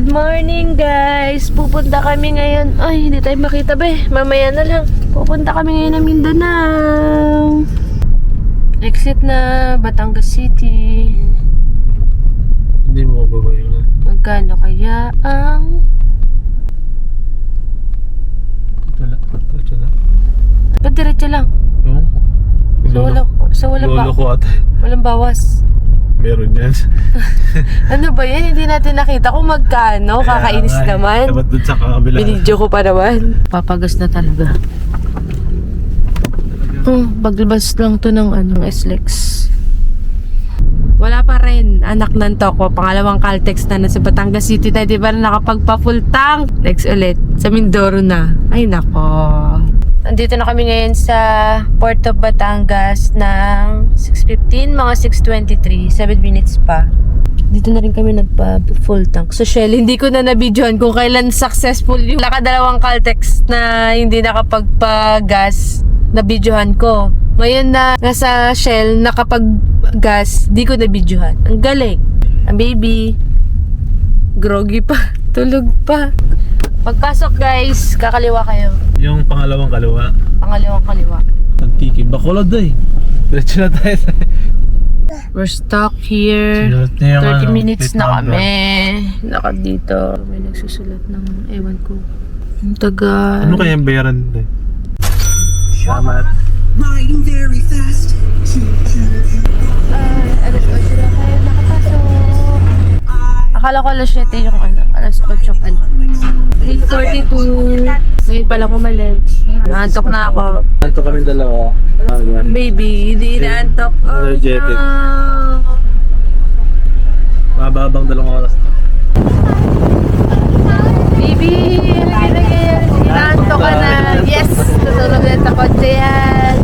Good morning guys! Pupunta kami ngayon. Ay, hindi tayo makita ba eh. Mamaya na lang. Pupunta kami ngayon ng Mindanao. Exit na Batangas City. Hindi mo babay na. Magkano kaya ang... Ito na. Ito na. Ba't diretso lang? Ewan ko. Walang Lolo ko ate. walang bawas. Meron yan. Ano ba yan? Hindi natin nakita kung magkano. Kakainis naman. Dapat dun sa kabila. Binidyo ko pa naman. Papagas na talaga. Paglabas lang to ng SLEX. Wala pa rin. Anak ng Toko. Pangalawang Caltex na nasa Batangas City na. Di ba nakapagpa-full tank? Next ulit. Sa Mindoro na. Ay nako. Nandito na kami ngayon sa Port of Batangas ng 6:15, mga 6:23. 7 minutes pa. Dito na rin kami nagpa-full tank. So Shell, hindi ko na nabidyohan kung kailan successful yung nakadalawang Caltex na hindi nakapagpa-gas. Nabidyohan ko. Ngayon na nasa Shell, nakapag-gas, di ko nabidyohan. Ang galing. Ang baby. Groggy pa. Tulog pa. Pagpasok guys, kakaliwa kayo. Yung pangalawang kaliwa. Pangalawang kaliwa. Antiki. Bacolod ay. Diretso na tayo. We're stuck here. 30 minutes na kami. Naka dito. May nagsusulat ng ewan ko. Ang tagal. Ano kaya yung bayaran dito? Salamat. Riding very fast. Alas 8 na kayo nakapasok. Akala ko alas 7 yung alas 8 pala. 8:42. Ngayon pa lang umalis. Naantok na ako. Ito kami dalawa. Baby, hindi inaantok. Energetic. No. Mababang 2 oras na. Baby, inaantok ka na. Yes! Tutulog na sa kotse yan.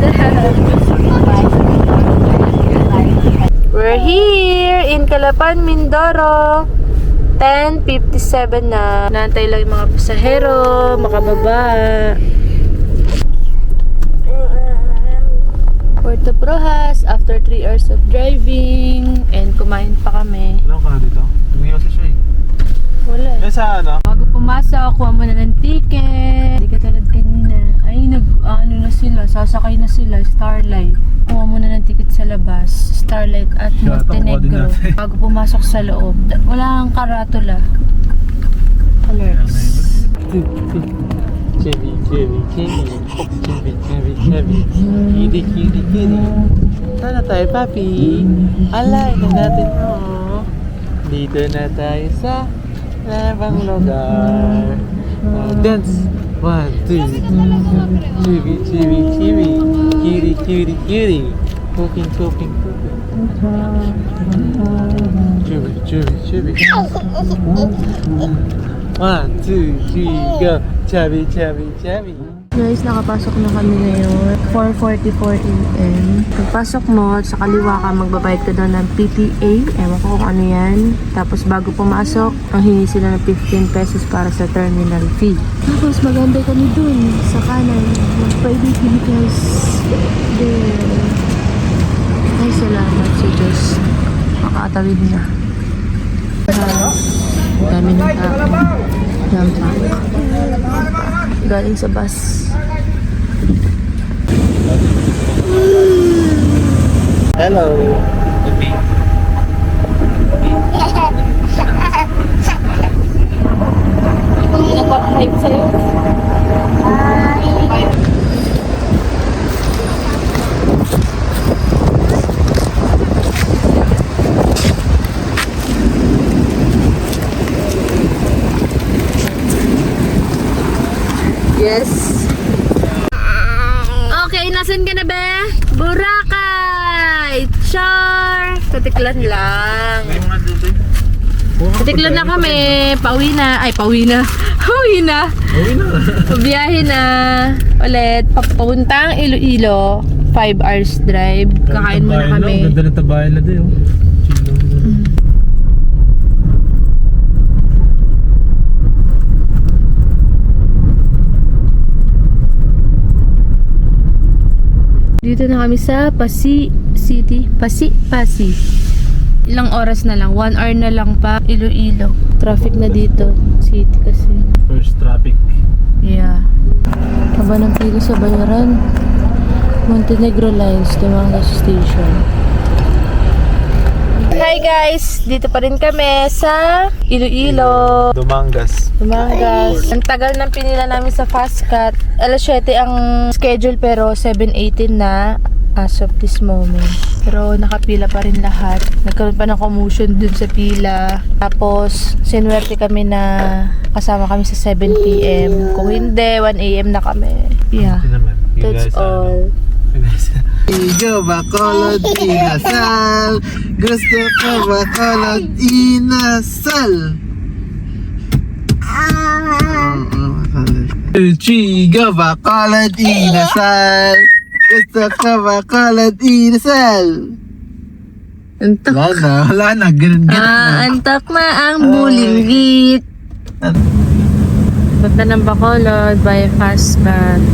We're here in Calapan, Mindoro. 10:57 na. Naantay lang yung mga pasahero, makababa. Puerto Prohas after 3 hours of driving and kumain pa kami. Alam ka na dito? Tumiyaw sa siya eh. Wala. Eh sa ano? Bago pumasok, kuha mo na ng ticket. Hindi ka tulad kanina. Ay, na sila, sasakay na sila, Starlight. Kuha mo na ng ticket sa labas, Starlight at Montenegro. Bago pumasok sa loob, wala kang karatula. Alerts. Chevy. Kitty. Sana tayo, papi. Alay na natin. Dito na tayo sa labang lugar. Dance. 1, 2, 3. Chevy. Kitty. Cooking. Chevy. 1, 2, 3, go. Chevy. Guys, nakapasok na kami ngayon. 4:44 AM. Pagpasok mo, sa kaliwa ka, magbabayad ka daw ng PPA. Ewan ko kung ano yan. Tapos bago pumasok, ang hingi sila ng 15 pesos para sa terminal fee. Tapos maganda kami dun, sa kanan. Mag-private because there. Ay, salamat sa Diyos. Makakatawid na. Ang dami ng tao. Jump. Galing sa bus. Hello. Nagpapahayip sa'yo. Yes. Okay, nasan ka na be? Boracay! Char! Katiklan lang. May mga dito. Katiklan na kami. Pauwi na. Pauwi na. Biyahe na. Ulit. Papuntang Iloilo. 5 hours drive. Kakain muna kami. Ganda na tabayan na din. Dito na kami sa Pasi City. Pasi. ilang oras na lang. 1 hour na lang pa. Iloilo. Traffic na dito. City kasi. First traffic. Yeah. Haba ng pila sa Bayaran. Montenegro Lines, Dumangas Station. Hi guys! Dito pa rin kami sa Iloilo. Dumangas. Dumangas. Ang tagal ng pinila namin sa Fast Cut. Alas 7 ang schedule pero 7:18 na as of this moment. Pero nakapila pa rin lahat. Nagkaroon pa ng commotion dun sa pila. Tapos, sinwerte kami na kasama kami sa 7 p.m. Kung hindi, 1 a.m. na kami. Yeah. Ito naman. You That's guys, all. Igo bakolod inasal. Gusto ko bakolod inasal. Chigo bakolod inasal. Gusto ko bakolod inasal. Antok. Wala na, ganun Antok na ang bulinggit. Punta ng Bacolod by Fast Cut.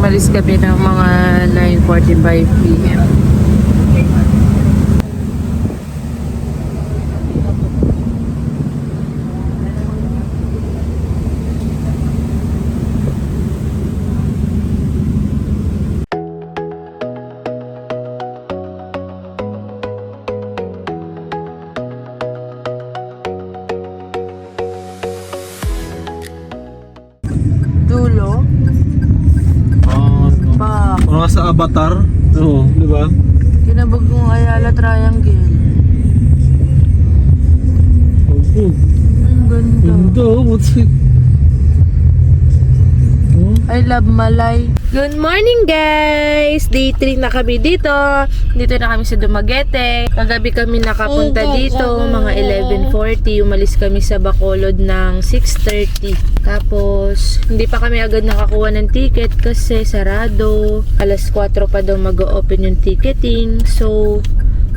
Malis kami ng mga 9:45 p.m. Dulo? Bak. Mga sa Avatar. Oo, di ba? Kinabog yung Ayala Triangle. Oo. Ang ganda. Ganda, what's it? I love Malay. Good morning guys! Day 3 na kami dito. Dito na kami sa Dumaguete. Kagabi kami nakapunta dito, mga 11:40. Umalis kami sa Bacolod ng 6:30. Tapos, hindi pa kami agad nakakuha ng ticket kasi sarado. Alas 4 pa daw mag-open yung ticketing. So,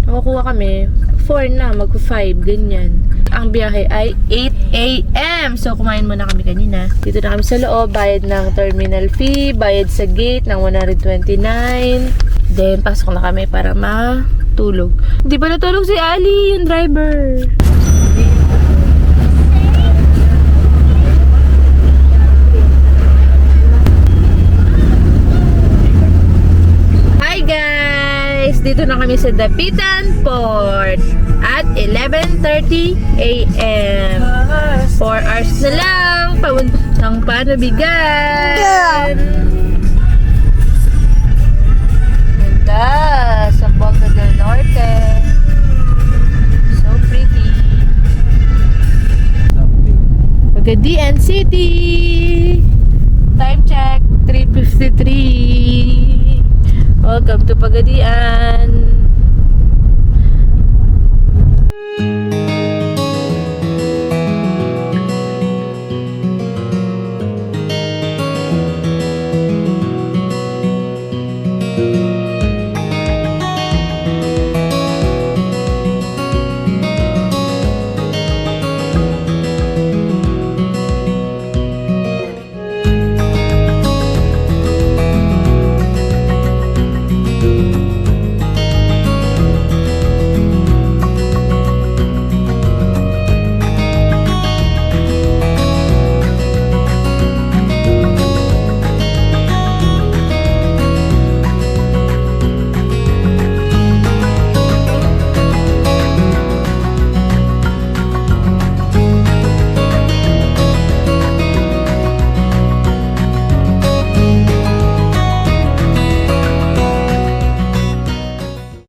nakakuha kami 4 na, mag-5, ganyan. Ang biyahe ay 8 a.m. So, kumain muna kami kanina. Dito na kami sa loob, bayad ng terminal fee, bayad sa gate ng 129. Then, pasok na kami para matulog. Hindi pa natulog si Ali, yung driver. Hi guys! Dito na kami sa Dapitan Port at 11:30 a.m. 4 hours na lang ng panabigan. Ganda sa Boca del Norte. So pretty. Pagadian City. Time check 3:53. Welcome to Pagadian.